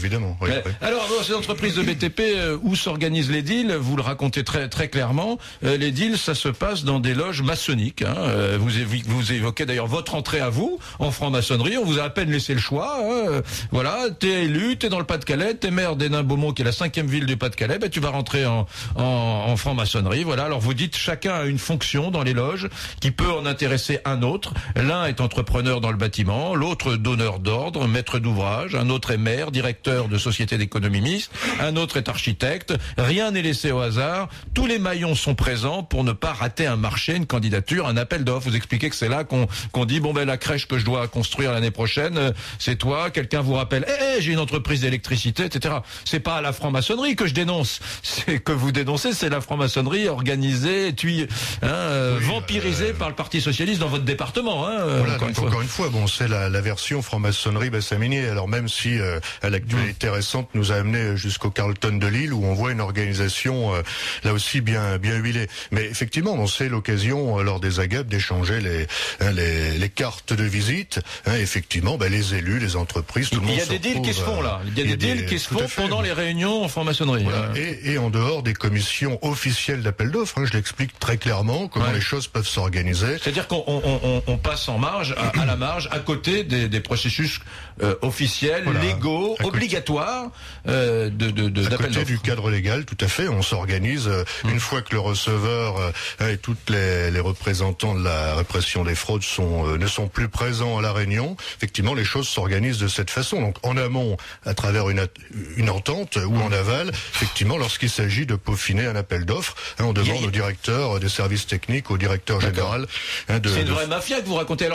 évidemment. Oui, oui. Alors, dans ces entreprises de BTP, où s'organisent les deals? Vous le racontez très très clairement. Les deals, ça se passe dans des loges maçonniques. Hein. Vous évoquez d'ailleurs votre entrée à vous en franc-maçonnerie. On vous a à peine laissé le choix. Hein. Voilà, t'es élu, t'es dans le Pas-de-Calais, t'es maire d'Hénin-Beaumont, qui est la 5e ville du Pas-de-Calais. Ben, tu vas rentrer en franc-maçonnerie. Voilà. Alors vous dites, chacun a une fonction dans les loges qui peut en intéresser un autre. L'un est entrepreneur dans le bâtiment, l'autre donneur d'ordre, maître d'ouvrage, un autre est maire, directeur de société d'économie mixte, un autre est architecte. Rien n'est laissé au hasard. Tous les maillons sont présents pour ne pas rater un marché, une candidature, un appel d'offres. Vous expliquez que c'est là qu'on dit, bon ben la crèche que je dois construire l'année prochaine, c'est toi. Quelqu'un vous rappelle, j'ai une entreprise d'électricité, etc. C'est pas la franc-maçonnerie que je dénonce. C'est que vous dénoncez, c'est la franc-maçonnerie organisée, vampirisée par le Parti socialiste dans votre département. Hein, voilà, encore une fois, bon, c'est la version franc-maçonnerie Bassaminier. Alors même si à l'actualité récente nous a amené jusqu'au Carlton de Lille, où on voit une organisation là aussi bien huilée. Mais effectivement, on sait l'occasion lors des agapes d'échanger les cartes de visite. Hein, effectivement, les élus, les entreprises, tout le monde. Il y a des deals qui se font là. Il y a des deals qui se font pendant les réunions en franc-maçonnerie. Voilà. Et en dehors des commissions officielles d'appel d'offres, je l'explique très clairement comment les choses peuvent s'organiser. C'est-à-dire qu'on passe en marge, à la marge, à côté des processus officiels, légaux, obligatoires d'appel d'offres. À côté du cadre légal, tout à fait. On s'organise une fois que le receveur et toutes les représentants de la répression des fraudes ne sont plus présents à la réunion. Effectivement, les choses s'organisent de cette façon. Donc en amont, à travers une entente, ou en aval, effectivement, lorsqu'il s'agit de peaufiner un appel d'offres, on demande au directeur des services techniques, au directeur général. C'est une vraie mafia que vous racontez. Alors